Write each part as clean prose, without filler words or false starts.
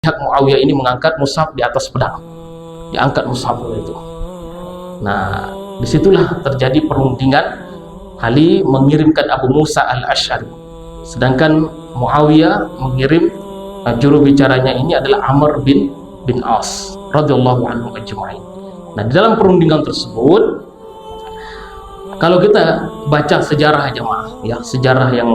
pihak Muawiyah ini mengangkat mushaf di atas pedang, diangkat mushaf itu. Nah, disitulah terjadi perundingan. Ali mengirimkan Abu Musa al-Asy'ari, sedangkan Muawiyah mengirim juru bicaranya ini adalah Amr bin As radhiyallahu anhu ajma'in. Nah, di dalam perundingan tersebut, kalau kita baca sejarah jemaah, ya, sejarah yang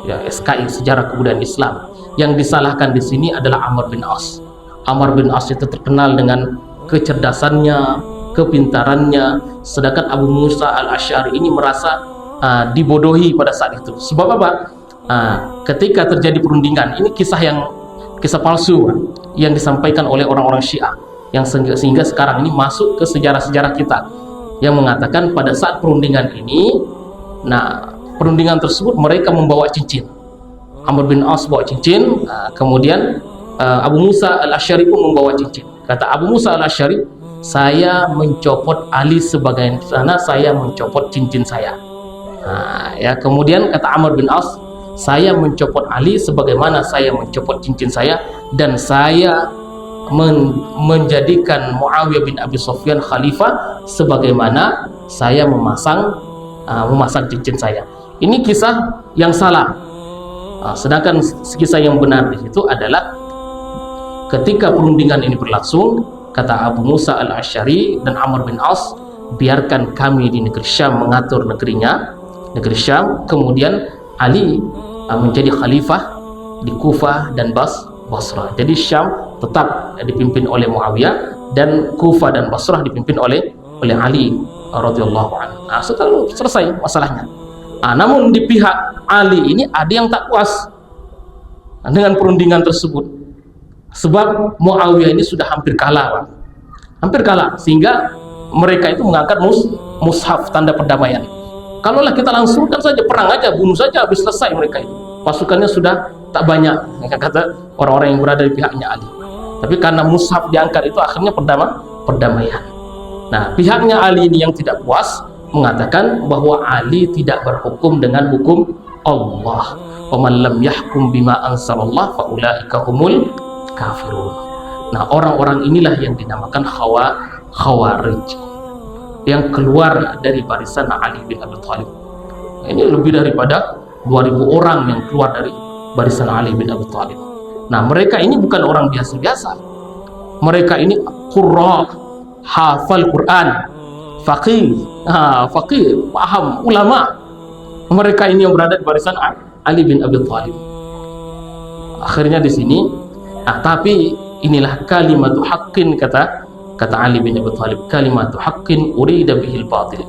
SKI, sejarah kebudayaan Islam, yang disalahkan di sini adalah Amr bin As. Amr bin As itu terkenal dengan kecerdasannya, kepintarannya, sedangkan Abu Musa al-Asy'ari ini merasa dibodohi pada saat itu. Sebab apa? Ketika terjadi perundingan, ini kisah palsu yang disampaikan oleh orang-orang Syiah, yang sehingga sekarang ini masuk ke sejarah-sejarah kita, yang mengatakan pada saat perundingan ini, perundingan tersebut mereka membawa cincin. Amr bin As bawa cincin, kemudian Abu Musa al-Asy'ari pun membawa cincin. Kata Abu Musa al-Asy'ari, saya mencopot Ali sebagaimana saya mencopot cincin saya. Kemudian kata Amr bin As, saya mencopot Ali sebagaimana saya mencopot cincin saya, dan saya menjadikan Muawiyah bin Abi Sufyan khalifah sebagaimana saya memasang cincin saya. Ini kisah yang salah. Sedangkan kisah yang benar di situ adalah ketika perundingan ini berlangsung, kata Abu Musa al-Asy'ari dan Amr bin As, biarkan kami di negeri Syam mengatur negeri Syam, kemudian Ali menjadi khalifah di Kufah dan Basrah. Jadi Syam tetap dipimpin oleh Muawiyah, dan Kufah dan Basrah dipimpin oleh Ali radhiyallahu anhu. Setelah selesai masalahnya. Namun di pihak Ali ini ada yang tak puas dengan perundingan tersebut, sebab Muawiyah ini sudah hampir kalah, sehingga mereka itu mengangkat mushaf tanda perdamaian. Kalaulah kita langsungkan saja, perang aja, bunuh saja, habis selesai mereka itu. Pasukannya sudah tak banyak, kata orang-orang yang berada di pihaknya Ali. Tapi karena mushaf diangkat itu, akhirnya perdamaian. Nah, pihaknya Ali ini yang tidak puas mengatakan bahwa Ali tidak berhukum dengan hukum Allah. Wa man lam yahkum bima anzalallah fa ulaika humul kafirun. Nah, orang-orang inilah yang dinamakan Khawarij, yang keluar dari barisan Ali bin Abi Thalib. Ini lebih daripada 2000 orang yang keluar dari barisan Ali bin Abi Thalib. Nah, mereka ini bukan orang biasa-biasa. Mereka ini qurra, hafal Quran, faqih, paham, ulama. Mereka ini yang berada di barisan Ali bin Abi Thalib. Akhirnya di sini, tapi inilah kalimatu haqqin, kata Ali bin Abi Thalib, kalimatu haqqin urida bihil batil.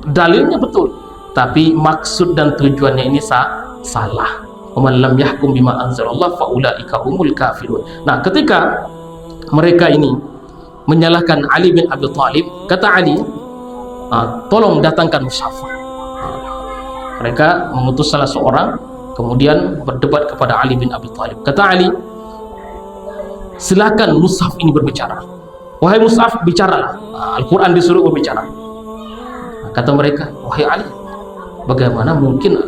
Dalilnya betul, tapi maksud dan tujuannya ini salah. Man lam yahkum bima anzalallah fa ulaika humul kafirun. Nah, ketika mereka ini menyalahkan Ali bin Abi Thalib, kata Ali, tolong datangkan mushaf. Mereka mengutus salah seorang, kemudian berdebat kepada Ali bin Abi Thalib. Kata Ali, silakan mushaf ini berbicara. Wahai mushaf, bicaralah. Al-Quran disuruh berbicara. Kata mereka, wahai Ali, bagaimana mungkin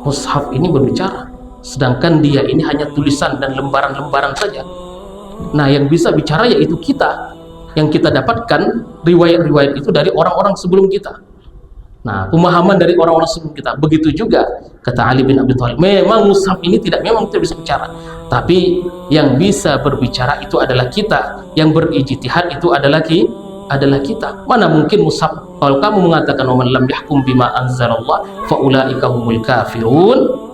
mushaf ini berbicara, sedangkan dia ini hanya tulisan dan lembaran-lembaran saja. Nah, yang bisa bicara yaitu kita, yang kita dapatkan riwayat-riwayat itu dari orang-orang sebelum kita. Nah, pemahaman dari orang-orang sebelum kita. Begitu juga kata Ali bin Abi Thalib, memang mushaf ini memang tidak bisa bicara, tapi yang bisa berbicara itu adalah kita, yang berijtihad itu adalah kita. Mana mungkin mushaf, kalau kamu mengatakan man lam yahkum bima anzalallah fa ulaika humul kafirun.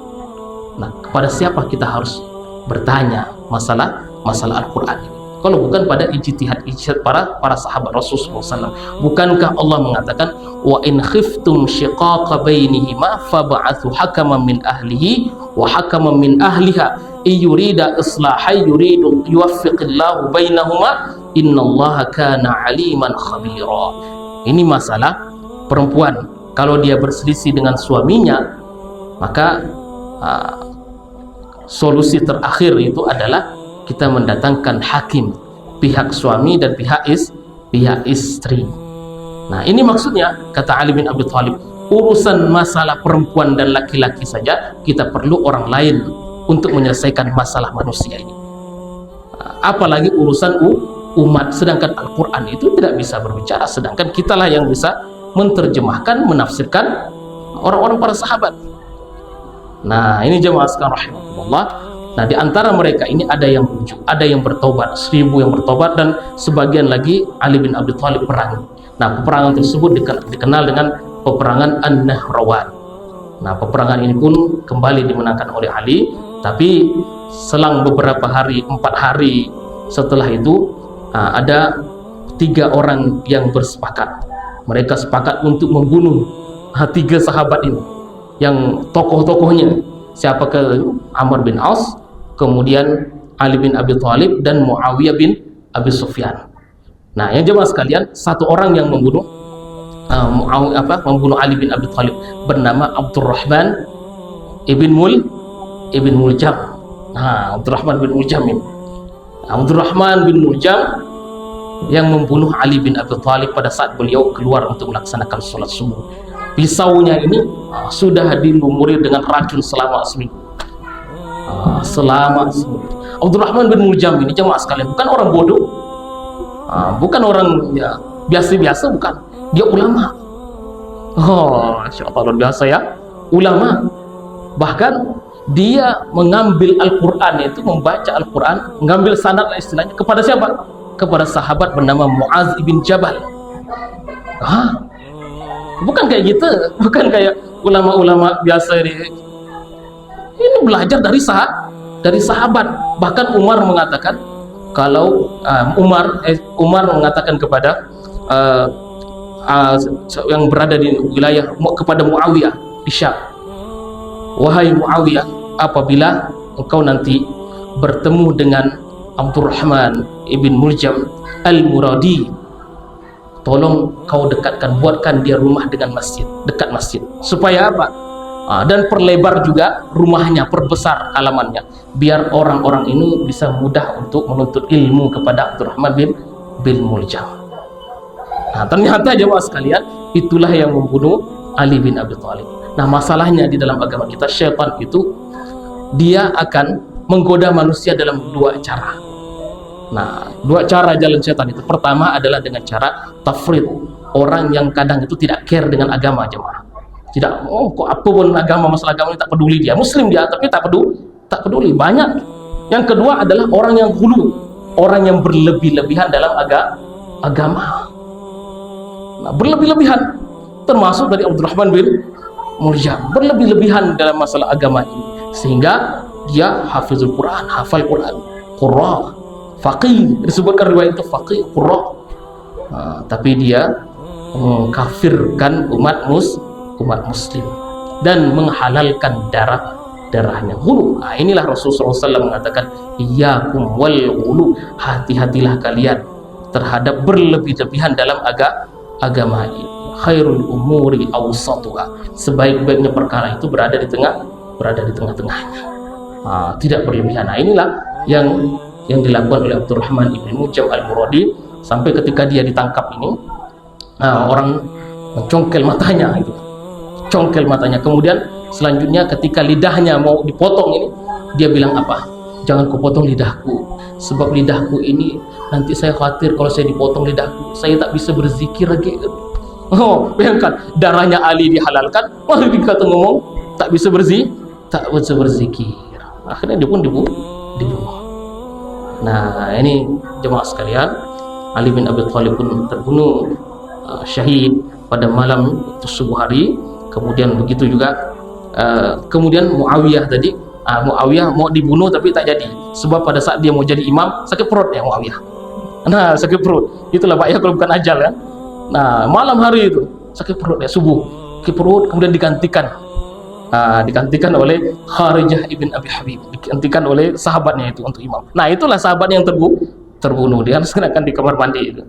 Nah, kepada siapa kita harus bertanya masalah Al-Quran ini? Kalau bukan pada ijtihad para sahabat Rasulullah SAW. Bukankah Allah mengatakan, wa in khiftum shiqaqa bainihima fab'athu hakaman min ahlihi wa hakaman min ahliha yurida islahan yuridu yuwaffiqillahu bainahuma innallaha kana aliman khabira. Ini masalah perempuan, kalau dia berselisih dengan suaminya, maka solusi terakhir itu adalah kita mendatangkan hakim, pihak suami dan pihak istri. Nah, ini maksudnya, kata Ali bin Abi Thalib, urusan masalah perempuan dan laki-laki saja kita perlu orang lain untuk menyelesaikan masalah manusia ini. apalagi urusan umat. Sedangkan Al-Quran itu tidak bisa berbicara, sedangkan kitalah yang bisa menerjemahkan, menafsirkan orang-orang para sahabat. Nah, ini jemaah sekalian rahimahullah. Nah, di antara mereka ini ada yang rujuk, ada yang bertobat, 1000 yang bertobat, dan sebagian lagi Ali bin Abi Thalib perangi. Nah, peperangan tersebut dikenal dengan peperangan An-Nahrawan. Nah, peperangan ini pun kembali dimenangkan oleh Ali, tapi selang beberapa hari, 4 hari setelah itu, ada 3 orang yang bersepakat. Mereka sepakat untuk membunuh 3 sahabat ini, yang tokoh-tokohnya siapa ke Amr bin Aus, kemudian Ali bin Abi Thalib, dan Muawiyah bin Abi Sufyan. Nah, yang jemaah sekalian, satu orang yang membunuh membunuh Ali bin Abi Thalib bernama Abdurrahman ibn Muljam. Nah, Abdurrahman bin Muljam ini, Abdurrahman bin Muljam yang membunuh Ali bin Abi Thalib pada saat beliau keluar untuk melaksanakan sholat subuh. Pisaunya ini sudah dilumuri dengan racun selama seminggu. Abdurrahman bin Muljam ini jemaah sekalian bukan orang bodoh, bukan orang ya biasa-biasa, bukan. Dia ulama. Masya Allah, luar biasa ya, ulama. Bahkan dia mengambil Al-Quran, itu membaca Al-Quran, mengambil sanad istilahnya kepada siapa? Kepada sahabat bernama Muaz ibn Jabal. Bukan kayak gitu, bukan kayak ulama-ulama biasa ini. Ini belajar dari sahabat. Bahkan Umar mengatakan, kalau Umar mengatakan kepada yang berada di wilayah kepada Muawiyah di Syam, wahai Muawiyah, apabila engkau nanti bertemu dengan Abdurrahman ibn Muljam al-Muradi, tolong kau dekatkan, buatkan dia rumah dengan masjid, dekat masjid. Supaya apa? Dan perlebar juga rumahnya, perbesar halamannya, biar orang-orang ini bisa mudah untuk menuntut ilmu kepada Abdurrahman bin Muljam. Nah, ternyata jemaah sekalian, itulah yang membunuh Ali bin Abi Thalib. Nah, masalahnya di dalam agama kita, syaitan itu dia akan menggoda manusia dalam 2 cara. Nah, 2 cara jalan syaitan itu. Pertama adalah dengan cara tafrid. Orang yang kadang itu tidak care dengan agama, jemaah. Tidak, kok apa pun agama, masalah agama ini tak peduli dia. Muslim dia, tapi tak peduli. Banyak. Yang kedua adalah orang yang hulu, orang yang berlebih-lebihan dalam agama. Nah, berlebih-lebihan, termasuk dari Abdurrahman bin Muljam, berlebih-lebihan dalam masalah agama ini, sehingga dia hafizul Quran, hafal Quran, qurra, faqih, disebutkan riwayat itu faqih, qurra. Tapi dia mengkafirkan umat muslim dan menghalalkan darahnya, hulu. Inilah Rasulullah SAW mengatakan, iyyakum wal ghulu, hati-hatilah kalian terhadap berlebih-lebihan dalam agama ini. Khairul umuri awsatuha, sebaik-baiknya perkara itu berada di tengah-tengahnya, tidak berlebihan. Nah, inilah yang dilakukan oleh Abdurrahman ibn Muljam al-Muradi, sampai ketika dia ditangkap ini, orang mencongkel matanya, kemudian selanjutnya ketika lidahnya mau dipotong ini, dia bilang apa? Jangan kau potong lidahku, sebab lidahku ini nanti saya khawatir kalau saya dipotong lidahku, saya tak bisa berzikir lagi. Bayangkan, darahnya Ali dihalalkan, malah dikata ngomong tak bisa berzikir. Akhirnya dia pun dibunuh. Nah, ini jemaah sekalian, Ali bin Abi Thalib pun terbunuh syahid pada malam subuh hari. Kemudian begitu juga kemudian Muawiyah tadi, Muawiyah mau dibunuh tapi tak jadi, sebab pada saat dia mau jadi imam sakit perut ya Muawiyah. Nah, sakit perut, itulah Pak ya kalau bukan ajal kan. Nah, malam hari itu sakit perut ya, subuh sakit perut, kemudian digantikan oleh Kharijah ibn Abi Habib, digantikan oleh sahabatnya itu untuk imam. Nah, itulah sahabat yang terbunuh, dia sedangkan di kamar mandi itu.